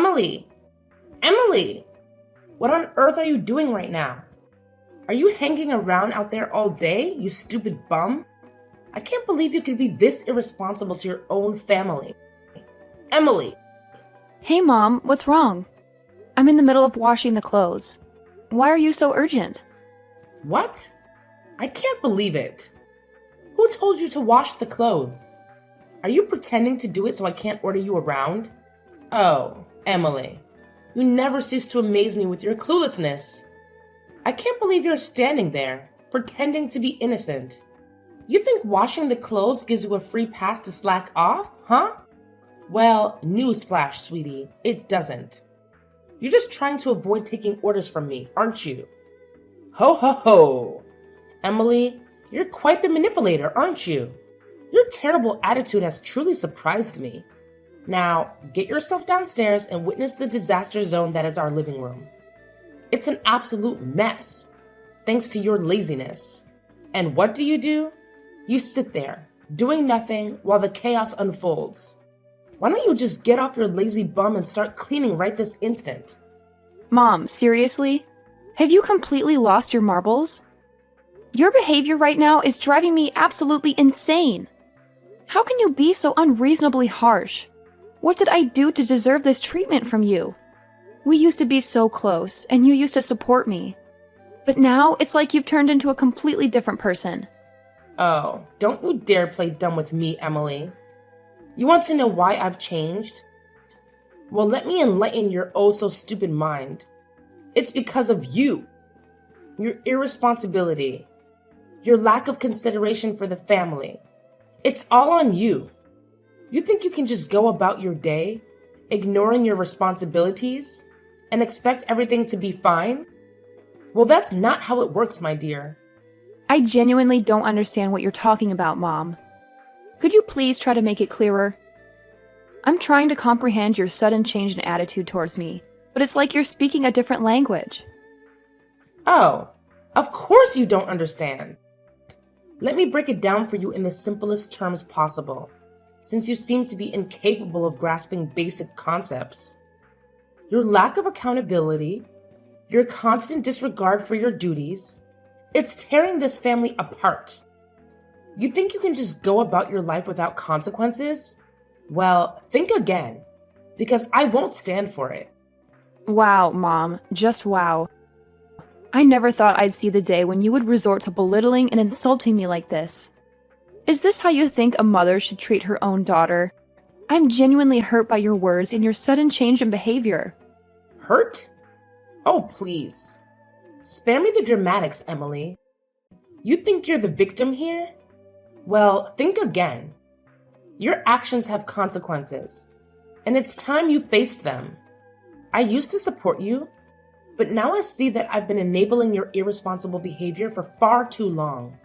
Emily! Emily! What on earth are you doing right now? Are you hanging around out there all day, you stupid bum? I can't believe you could be this irresponsible to your own family. Emily! Hey, Mom, what's wrong? I'm in the middle of washing the clothes. Why are you so urgent? What? I can't believe it. Who told you to wash the clothes? Are you pretending to do it so I can't order you around? Oh, Emily, you never cease to amaze me with your cluelessness. I can't believe you're standing there, pretending to be innocent. You think washing the clothes gives you a free pass to slack off, huh? Well, newsflash, sweetie, it doesn't. You're just trying to avoid taking orders from me, aren't you? Ho ho ho! Emily, you're quite the manipulator, aren't you? Your terrible attitude has truly surprised me. Now, get yourself downstairs and witness the disaster zone that is our living room. It's an absolute mess, thanks to your laziness. And what do? You sit there, doing nothing while the chaos unfolds. Why don't you just get off your lazy bum and start cleaning right this instant? Mom, seriously? Have you completely lost your marbles? Your behavior right now is driving me absolutely insane. How can you be so unreasonably harsh? What did I do to deserve this treatment from you? We used to be so close, and you used to support me. But now, it's like you've turned into a completely different person. Oh, don't you dare play dumb with me, Emily. You want to know why I've changed? Well, let me enlighten your oh-so-stupid mind. It's because of you. Your irresponsibility. Your lack of consideration for the family. It's all on you. You think you can just go about your day, ignoring your responsibilities, and expect everything to be fine? Well, that's not how it works, my dear. I genuinely don't understand what you're talking about, Mom. Could you please try to make it clearer? I'm trying to comprehend your sudden change in attitude towards me, but it's like you're speaking a different language. Oh, of course you don't understand. Let me break it down for you in the simplest terms possible, since you seem to be incapable of grasping basic concepts. Your lack of accountability, your constant disregard for your duties, it's tearing this family apart. You think you can just go about your life without consequences? Well, think again, because I won't stand for it. Wow, Mom, just wow. I never thought I'd see the day when you would resort to belittling and insulting me like this. Is this how you think a mother should treat her own daughter? I'm genuinely hurt by your words and your sudden change in behavior. Hurt? Oh, please. Spare me the dramatics, Emily. You think you're the victim here? Well, think again. Your actions have consequences, and it's time you faced them. I used to support you, but now I see that I've been enabling your irresponsible behavior for far too long.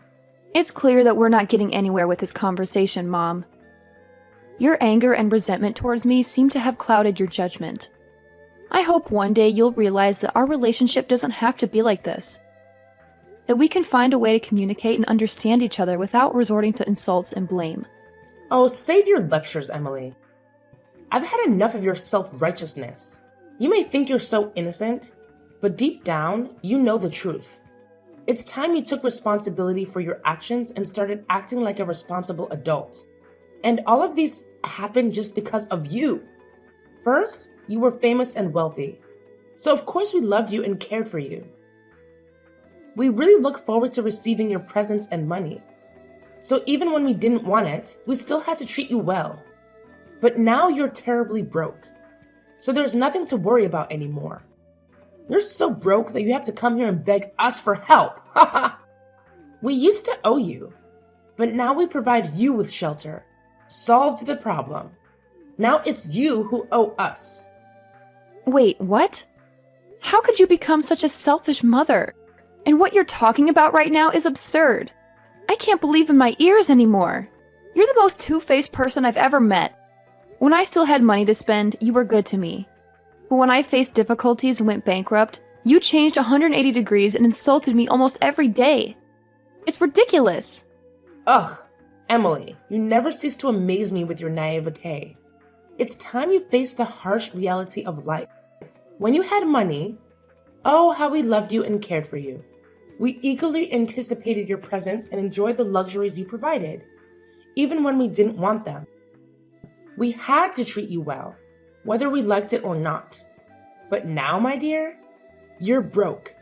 It's clear that we're not getting anywhere with this conversation, Mom. Your anger and resentment towards me seem to have clouded your judgment. I hope one day you'll realize that our relationship doesn't have to be like this. That we can find a way to communicate and understand each other without resorting to insults and blame. Oh, save your lectures, Emily. I've had enough of your self-righteousness. You may think you're so innocent, but deep down, you know the truth. It's time you took responsibility for your actions and started acting like a responsible adult. And all of these happened just because of you. First, you were famous and wealthy, so of course we loved you and cared for you. We really look forward to receiving your presents and money. So even when we didn't want it, we still had to treat you well. But now you're terribly broke, so there's nothing to worry about anymore. You're so broke that you have to come here and beg us for help. We used to owe you, but now we provide you with shelter. Solved the problem. Now it's you who owe us. Wait, what? How could you become such a selfish mother? And what you're talking about right now is absurd. I can't believe in my ears anymore. You're the most two-faced person I've ever met. When I still had money to spend, you were good to me. But when I faced difficulties and went bankrupt, you changed 180 degrees and insulted me almost every day. It's ridiculous. Ugh, Emily, you never cease to amaze me with your naivete. It's time you face the harsh reality of life. When you had money, oh, how we loved you and cared for you. We eagerly anticipated your presence and enjoyed the luxuries you provided, even when we didn't want them. We had to treat you well, whether we liked it or not. But now, my dear, you're broke.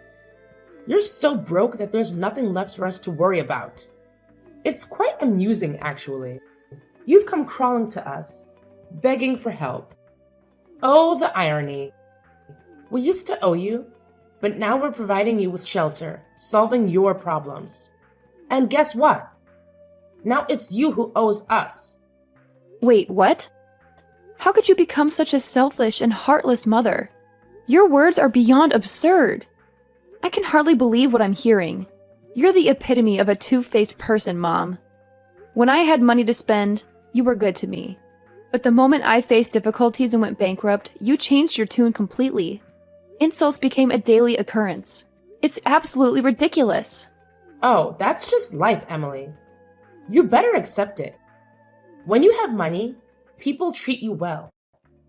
You're so broke that there's nothing left for us to worry about. It's quite amusing, actually. You've come crawling to us, begging for help. Oh, the irony. We used to owe you, but now we're providing you with shelter, solving your problems. And guess what? Now it's you who owes us. Wait, what? How could you become such a selfish and heartless mother? Your words are beyond absurd. I can hardly believe what I'm hearing. You're the epitome of a two-faced person, Mom. When I had money to spend, you were good to me. But the moment I faced difficulties and went bankrupt, you changed your tune completely. Insults became a daily occurrence. It's absolutely ridiculous. Oh, that's just life, Emily. You better accept it. When you have money, people treat you well.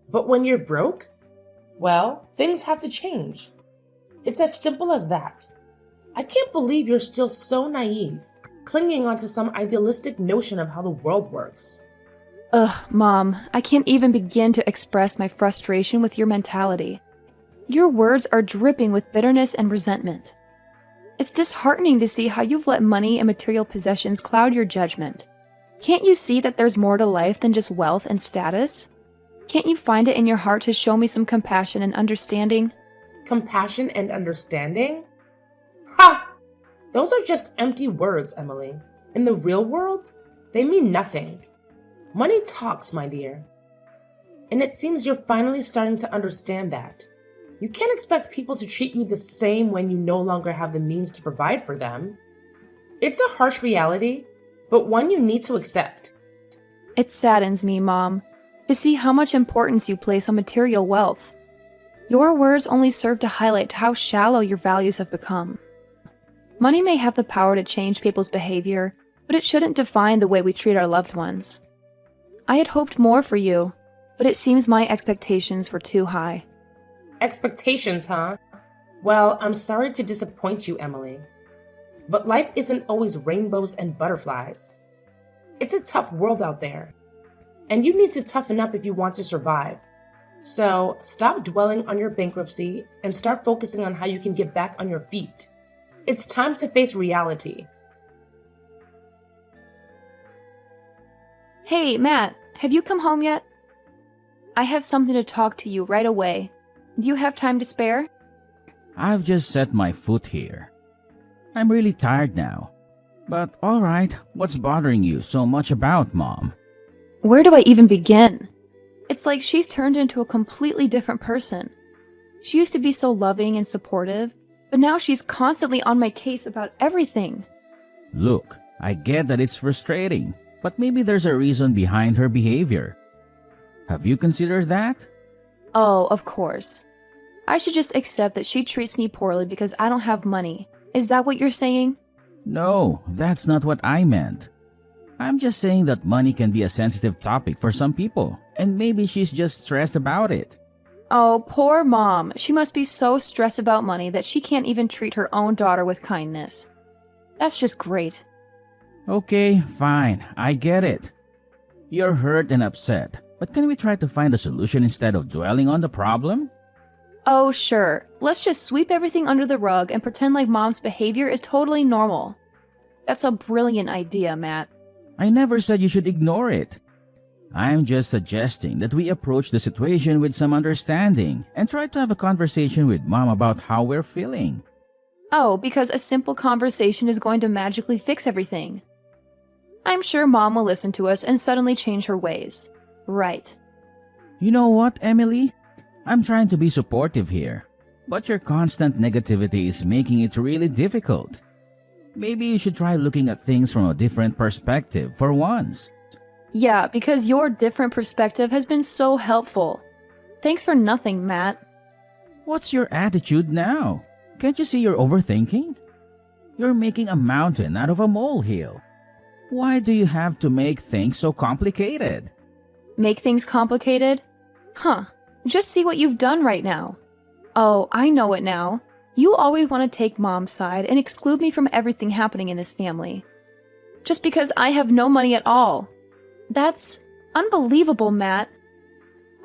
But when you're broke, well, things have to change. It's as simple as that. I can't believe you're still so naive, clinging onto some idealistic notion of how the world works. Ugh, Mom, I can't even begin to express my frustration with your mentality. Your words are dripping with bitterness and resentment. It's disheartening to see how you've let money and material possessions cloud your judgment. Can't you see that there's more to life than just wealth and status? Can't you find it in your heart to show me some compassion and understanding? Compassion and understanding? Ha! Those are just empty words, Emily. In the real world, they mean nothing. Money talks, my dear. And it seems you're finally starting to understand that. You can't expect people to treat you the same when you no longer have the means to provide for them. It's a harsh reality, but one you need to accept. It saddens me, Mom, to see how much importance you place on material wealth. Your words only serve to highlight how shallow your values have become. Money may have the power to change people's behavior, but it shouldn't define the way we treat our loved ones. I had hoped more for you, but it seems my expectations were too high. Expectations, huh? Well, I'm sorry to disappoint you, Emily. But life isn't always rainbows and butterflies. It's a tough world out there. And you need to toughen up if you want to survive. So stop dwelling on your bankruptcy and start focusing on how you can get back on your feet. It's time to face reality. Hey, Matt, have you come home yet? I have something to talk to you right away. Do you have time to spare? I've just set my foot here. I'm really tired now. But alright, what's bothering you so much about, Mom? Where do I even begin? It's like she's turned into a completely different person. She used to be so loving and supportive, but now she's constantly on my case about everything. Look, I get that it's frustrating, but maybe there's a reason behind her behavior. Have you considered that? Oh, of course. I should just accept that she treats me poorly because I don't have money. Is that what you're saying? No, that's not what I meant. I'm just saying that money can be a sensitive topic for some people, and maybe she's just stressed about it. Oh, poor Mom. She must be so stressed about money that she can't even treat her own daughter with kindness. That's just great. Okay, fine, I get it. You're hurt and upset, but can we try to find a solution instead of dwelling on the problem? Oh, sure. Let's just sweep everything under the rug and pretend like Mom's behavior is totally normal. That's a brilliant idea, Matt. I never said you should ignore it. I'm just suggesting that we approach the situation with some understanding and try to have a conversation with Mom about how we're feeling. Oh, because a simple conversation is going to magically fix everything. I'm sure Mom will listen to us and suddenly change her ways. Right. You know what, Emily? I'm trying to be supportive here, but your constant negativity is making it really difficult. Maybe you should try looking at things from a different perspective for once. Yeah, because your different perspective has been so helpful. Thanks for nothing, Matt. What's your attitude now? Can't you see you're overthinking? You're making a mountain out of a molehill. Why do you have to make things so complicated? Make things complicated? Huh. Just see what you've done right now. Oh, I know it now. You always want to take Mom's side and exclude me from everything happening in this family. Just because I have no money at all. That's unbelievable, Matt.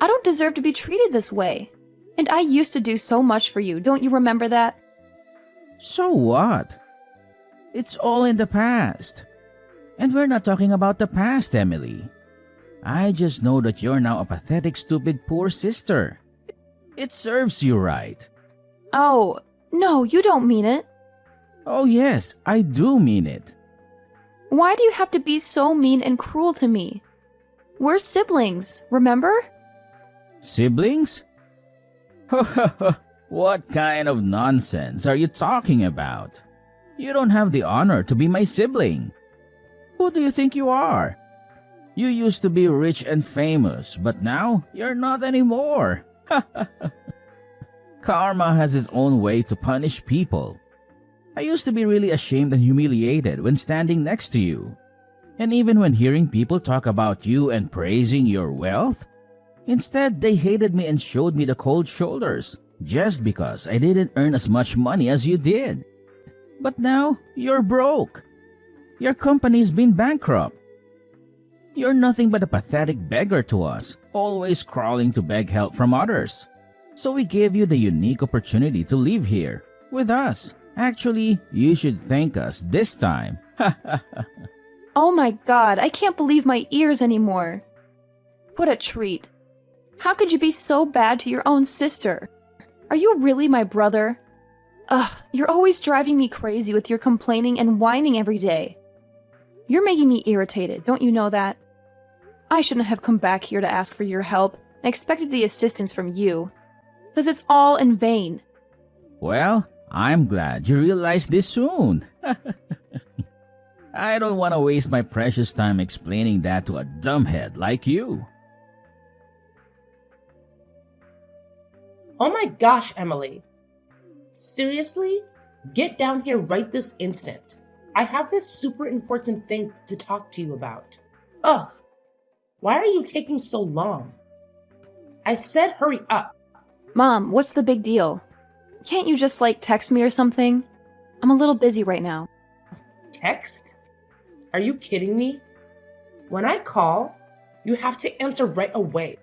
I don't deserve to be treated this way. And I used to do so much for you, don't you remember that? So what? It's all in the past. And we're not talking about the past, Emily. I just know that you're now a pathetic, stupid, poor sister. It serves you right. Oh, no, you don't mean it. Oh yes, I do mean it. Why do you have to be so mean and cruel to me? We're siblings, remember? Siblings? What kind of nonsense are you talking about? You don't have the honor to be my sibling. Who do you think you are? You used to be rich and famous, but now you're not anymore. Karma has its own way to punish people. I used to be really ashamed and humiliated when standing next to you. And even when hearing people talk about you and praising your wealth, instead they hated me and showed me the cold shoulders just because I didn't earn as much money as you did. But now you're broke. Your company's been bankrupt. You're nothing but a pathetic beggar to us, always crawling to beg help from others. So we gave you the unique opportunity to live here with us. Actually, you should thank us this time. Oh my god, I can't believe my ears anymore. What a treat. How could you be so bad to your own sister? Are you really my brother? Ugh, you're always driving me crazy with your complaining and whining every day. You're making me irritated, don't you know that? I shouldn't have come back here to ask for your help and expected the assistance from you. Because it's all in vain. Well, I'm glad you realized this soon. I don't want to waste my precious time explaining that to a dumbhead like you. Oh my gosh, Emily. Seriously? Get down here right this instant. I have this super important thing to talk to you about. Ugh. Why are you taking so long? I said hurry up. Mom, what's the big deal? Can't you just, text me or something? I'm a little busy right now. Text? Are you kidding me? When I call, you have to answer right away.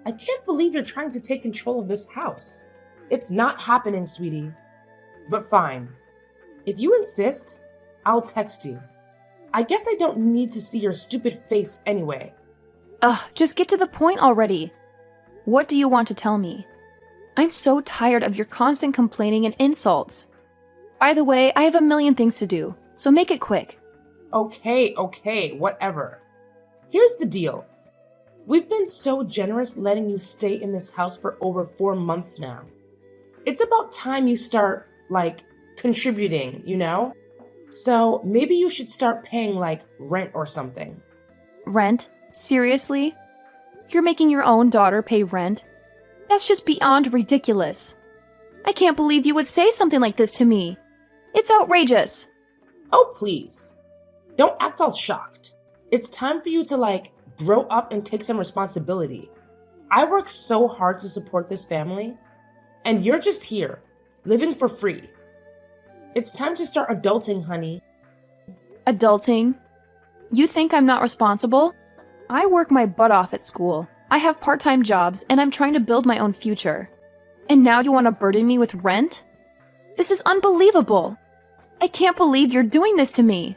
I can't believe you're trying to take control of this house. It's not happening, sweetie. But fine. If you insist, I'll text you. I guess I don't need to see your stupid face anyway. Ugh, just get to the point already. What do you want to tell me? I'm so tired of your constant complaining and insults. By the way, I have a million things to do, so make it quick. Okay, whatever. Here's the deal. We've been so generous letting you stay in this house for over 4 months now. It's about time you start, contributing, you know? So maybe you should start paying, rent or something. Rent? Seriously? You're making your own daughter pay rent? That's just beyond ridiculous. I can't believe you would say something like this to me. It's outrageous. Oh, please. Don't act all shocked. It's time for you to, grow up and take some responsibility. I work so hard to support this family, and you're just here, living for free. It's time to start adulting, honey. Adulting? You think I'm not responsible? I work my butt off at school. I have part-time jobs, and I'm trying to build my own future. And now you want to burden me with rent? This is unbelievable. I can't believe you're doing this to me.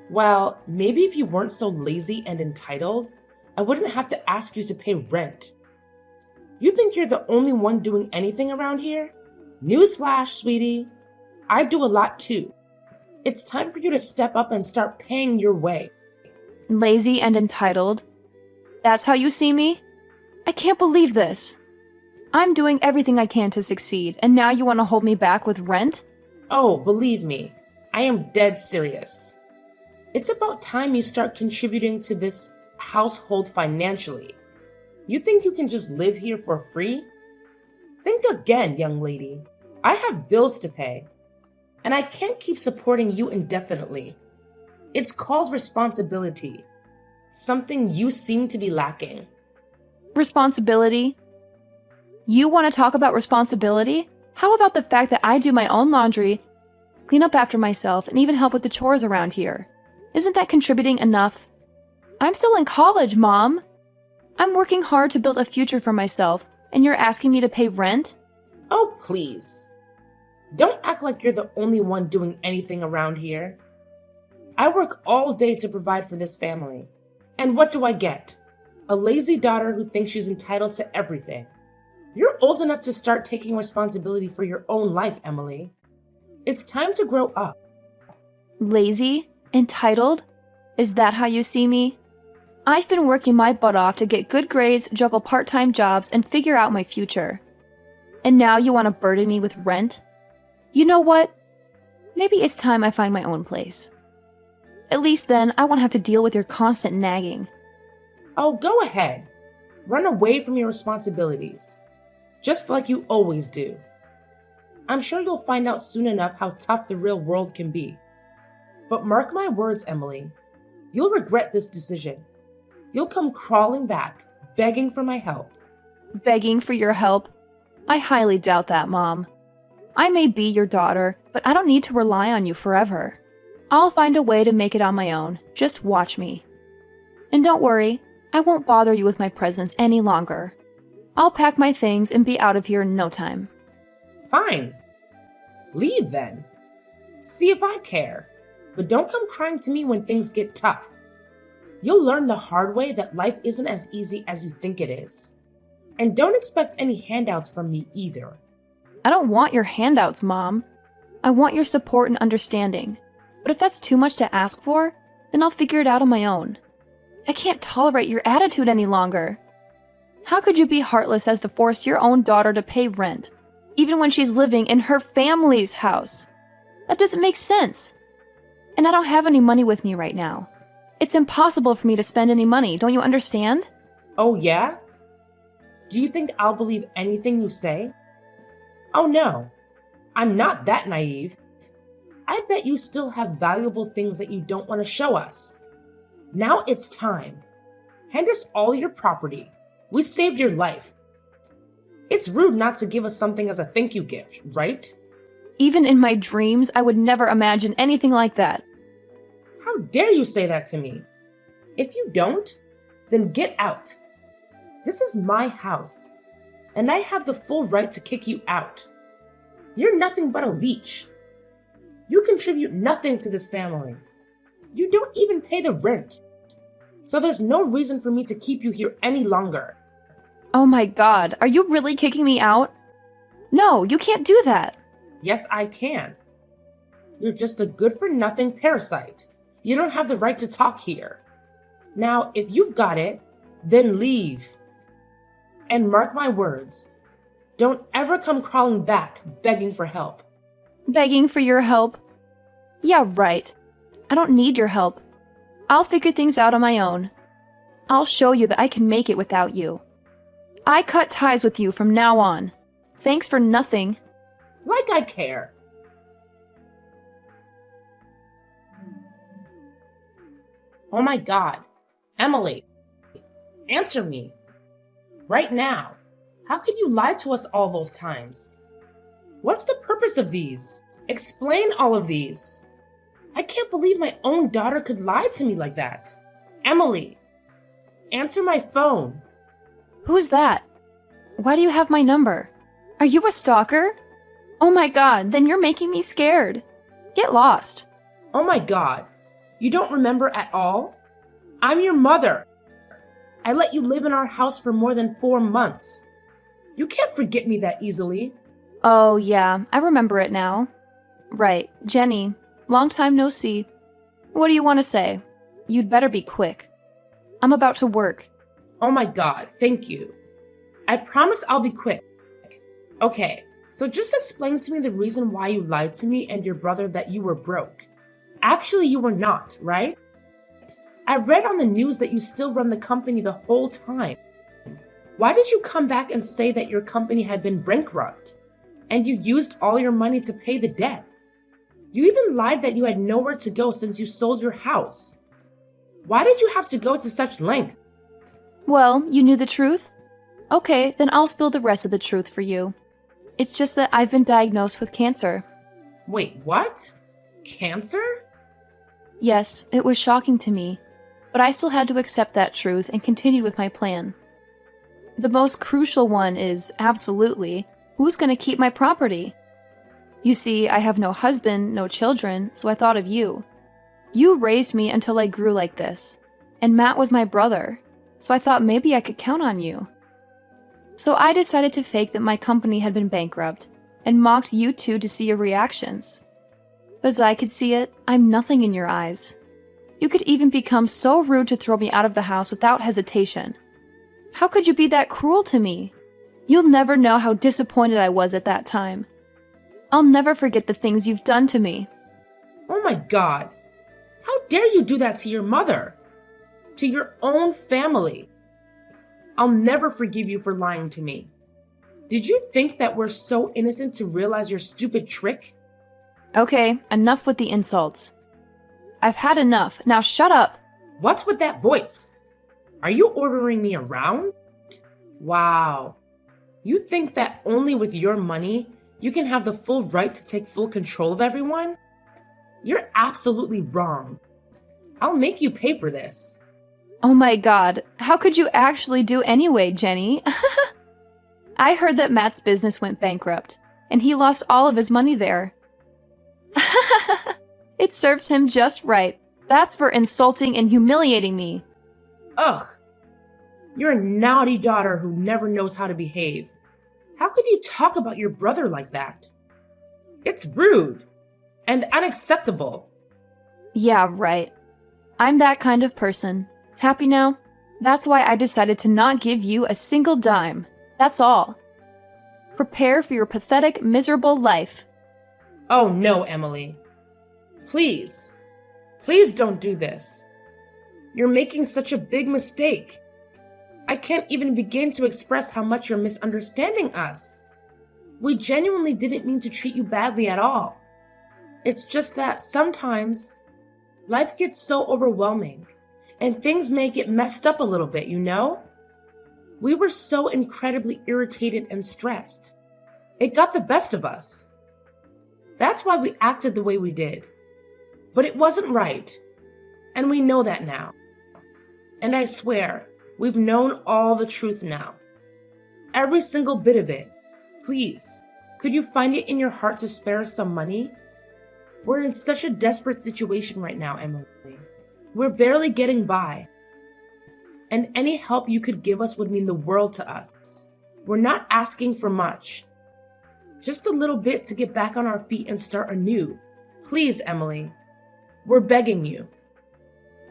Well, maybe if you weren't so lazy and entitled, I wouldn't have to ask you to pay rent. You think you're the only one doing anything around here? Newsflash, sweetie. I do a lot too. It's time for you to step up and start paying your way. Lazy and entitled? That's how you see me? I can't believe this. I'm doing everything I can to succeed, and now you want to hold me back with rent? Oh, believe me, I am dead serious. It's about time you start contributing to this household financially. You think you can just live here for free? Think again, young lady. I have bills to pay, and I can't keep supporting you indefinitely. It's called responsibility, something you seem to be lacking. Responsibility? You want to talk about responsibility? How about the fact that I do my own laundry, clean up after myself, and even help with the chores around here? Isn't that contributing enough? I'm still in college, Mom. I'm working hard to build a future for myself, and you're asking me to pay rent? Oh, please. Don't act like you're the only one doing anything around here. I work all day to provide for this family. And what do I get? A lazy daughter who thinks she's entitled to everything. You're old enough to start taking responsibility for your own life, Emily. It's time to grow up. Lazy? Entitled? Is that how you see me? I've been working my butt off to get good grades, juggle part-time jobs, and figure out my future. And now you want to burden me with rent? You know what? Maybe it's time I find my own place. At least then, I won't have to deal with your constant nagging. Oh, go ahead. Run away from your responsibilities. Just like you always do. I'm sure you'll find out soon enough how tough the real world can be. But mark my words, Emily. You'll regret this decision. You'll come crawling back, begging for my help. Begging for your help? I highly doubt that, Mom. I may be your daughter, but I don't need to rely on you forever. I'll find a way to make it on my own. Just watch me. And don't worry, I won't bother you with my presence any longer. I'll pack my things and be out of here in no time. Fine. Leave then. See if I care. But don't come crying to me when things get tough. You'll learn the hard way that life isn't as easy as you think it is. And don't expect any handouts from me either. I don't want your handouts, Mom. I want your support and understanding. But if that's too much to ask for, then I'll figure it out on my own. I can't tolerate your attitude any longer. How could you be heartless as to force your own daughter to pay rent, even when she's living in her family's house? That doesn't make sense. And I don't have any money with me right now. It's impossible for me to spend any money, don't you understand? Oh, yeah? Do you think I'll believe anything you say? Oh, no. I'm not that naive. I bet you still have valuable things that you don't want to show us. Now it's time. Hand us all your property. We saved your life. It's rude not to give us something as a thank you gift, right? Even in my dreams, I would never imagine anything like that. How dare you say that to me? If you don't, then get out. This is my house, and I have the full right to kick you out. You're nothing but a leech. You contribute nothing to this family. You don't even pay the rent. So there's no reason for me to keep you here any longer. Oh my God, are you really kicking me out? No, you can't do that. Yes, I can. You're just a good-for-nothing parasite. You don't have the right to talk here. Now, if you've got it, then leave. And mark my words, don't ever come crawling back begging for help. Begging for your help? Yeah, right. I don't need your help. I'll figure things out on my own. I'll show you that I can make it without you. I cut ties with you from now on. Thanks for nothing. Like I care. Oh my God. Emily, answer me. Right now. How could you lie to us all those times? What's the purpose of these? Explain all of these. I can't believe my own daughter could lie to me like that. Emily, answer my phone. Who's that? Why do you have my number? Are you a stalker? Oh my God, then you're making me scared. Get lost. Oh my God, you don't remember at all? I'm your mother. I let you live in our house for more than 4 months. You can't forget me that easily. Oh yeah, I remember it now. Right, Jenny. Long time no see. What do you want to say? You'd better be quick. I'm about to work. Oh my God, thank you. I promise I'll be quick. Okay, so just explain to me the reason why you lied to me and your brother that you were broke. Actually, you were not, right? I read on the news that you still run the company the whole time. Why did you come back and say that your company had been bankrupt and you used all your money to pay the debt? You even lied that you had nowhere to go since you sold your house. Why did you have to go to such length? Well, you knew the truth, Okay, then I'll spill the rest of the truth for you. It's just that I've been diagnosed with cancer. Wait, what? Cancer? Yes, it was shocking to me, but I still had to accept that truth and continue with my plan. The most crucial one is, absolutely, who's going to keep my property? You see, I have no husband, no children, so I thought of you. You raised me until I grew like this, and Matt was my brother, so I thought maybe I could count on you. So I decided to fake that my company had been bankrupt, and mocked you two to see your reactions. As I could see it, I'm nothing in your eyes. You could even become so rude to throw me out of the house without hesitation. How could you be that cruel to me? You'll never know how disappointed I was at that time. I'll never forget the things you've done to me. Oh my God. How dare you do that to your mother? To your own family? I'll never forgive you for lying to me. Did you think that we're so innocent to realize your stupid trick? Okay, enough with the insults. I've had enough. Now shut up. What's with that voice? Are you ordering me around? Wow. You think that only with your money you can have the full right to take full control of everyone? You're absolutely wrong. I'll make you pay for this. Oh my God, how could you actually do anyway, Jenny? I heard that Matt's business went bankrupt, and he lost all of his money there. It serves him just right. That's for insulting and humiliating me. Ugh. You're a naughty daughter who never knows how to behave. How could you talk about your brother like that? It's rude and unacceptable. Yeah, right. I'm that kind of person. Happy now? That's why I decided to not give you a single dime. That's all. Prepare for your pathetic, miserable life. Oh no, Emily. Please. Please don't do this. You're making such a big mistake. I can't even begin to express how much you're misunderstanding us. We genuinely didn't mean to treat you badly at all. It's just that sometimes life gets so overwhelming and things may get messed up a little bit, you know? We were so incredibly irritated and stressed. It got the best of us. That's why we acted the way we did. But it wasn't right. And we know that now. And I swear, we've known all the truth now. Every single bit of it. Please, could you find it in your heart to spare us some money? We're in such a desperate situation right now, Emily. We're barely getting by. And any help you could give us would mean the world to us. We're not asking for much. Just a little bit to get back on our feet and start anew. Please, Emily. We're begging you.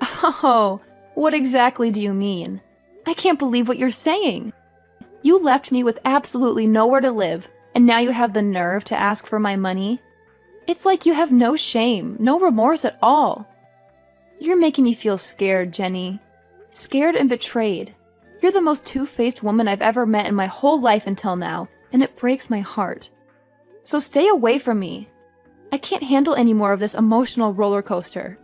Oh, what exactly do you mean? I can't believe what you're saying. You left me with absolutely nowhere to live, and now you have the nerve to ask for my money? It's like you have no shame, no remorse at all. You're making me feel scared, Jenny. Scared and betrayed. You're the most two-faced woman I've ever met in my whole life until now, and it breaks my heart. So stay away from me. I can't handle any more of this emotional roller coaster.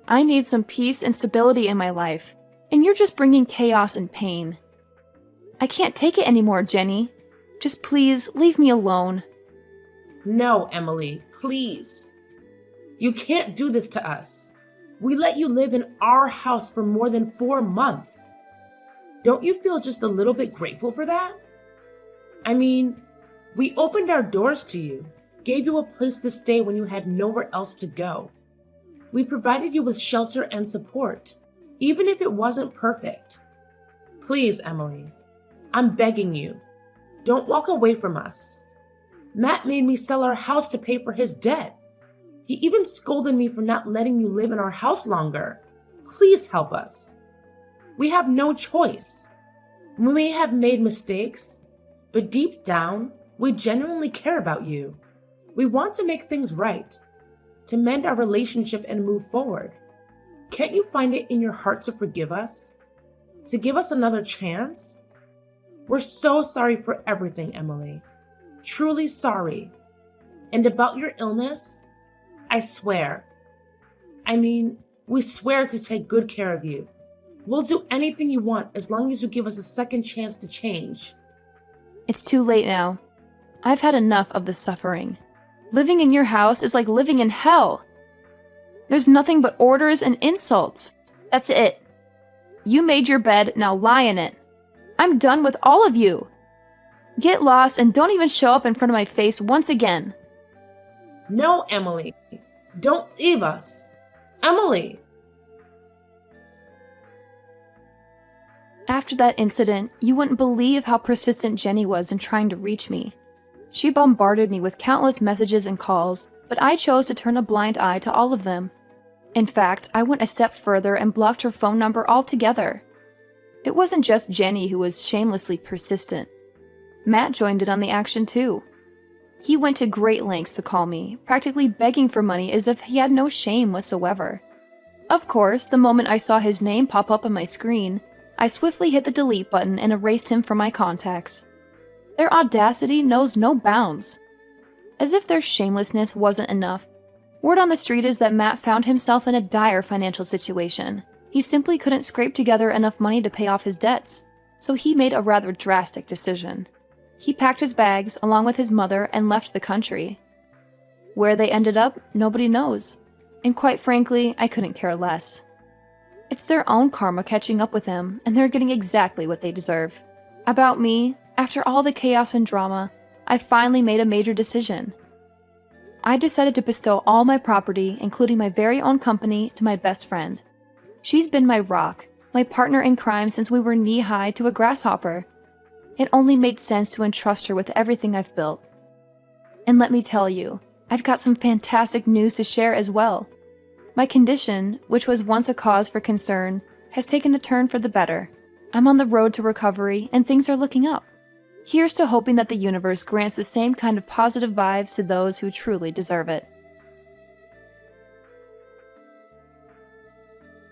I need some peace and stability in my life, and you're just bringing chaos and pain. I can't take it anymore, Jenny. Just please leave me alone. No, Emily, please. You can't do this to us. We let you live in our house for more than 4 months. Don't you feel just a little bit grateful for that? I mean, we opened our doors to you, gave you a place to stay when you had nowhere else to go. We provided you with shelter and support, even if it wasn't perfect. Please, Emily, I'm begging you, don't walk away from us. Matt made me sell our house to pay for his debt. He even scolded me for not letting you live in our house longer. Please help us. We have no choice. We may have made mistakes, but deep down, we genuinely care about you. We want to make things right, to mend our relationship and move forward. Can't you find it in your heart to forgive us? To give us another chance? We're so sorry for everything, Emily. Truly sorry. And about your illness, I swear. We swear to take good care of you. We'll do anything you want as long as you give us a second chance to change. It's too late now. I've had enough of the suffering. Living in your house is like living in hell. There's nothing but orders and insults. That's it. You made your bed, now lie in it. I'm done with all of you. Get lost and don't even show up in front of my face once again. No, Emily. Don't leave us. Emily! After that incident, you wouldn't believe how persistent Jenny was in trying to reach me. She bombarded me with countless messages and calls, but I chose to turn a blind eye to all of them. In fact, I went a step further and blocked her phone number altogether. It wasn't just Jenny who was shamelessly persistent. Matt joined in on the action too. He went to great lengths to call me, practically begging for money as if he had no shame whatsoever. Of course, the moment I saw his name pop up on my screen, I swiftly hit the delete button and erased him from my contacts. Their audacity knows no bounds. As if their shamelessness wasn't enough, word on the street is that Matt found himself in a dire financial situation. He simply couldn't scrape together enough money to pay off his debts, so he made a rather drastic decision. He packed his bags along with his mother and left the country. Where they ended up, nobody knows. And quite frankly, I couldn't care less. It's their own karma catching up with them, and they're getting exactly what they deserve. About me, after all the chaos and drama, I finally made a major decision. I decided to bestow all my property, including my very own company, to my best friend. She's been my rock, my partner in crime since we were knee-high to a grasshopper. It only made sense to entrust her with everything I've built. And let me tell you, I've got some fantastic news to share as well. My condition, which was once a cause for concern, has taken a turn for the better. I'm on the road to recovery, and things are looking up. Here's to hoping that the universe grants the same kind of positive vibes to those who truly deserve it.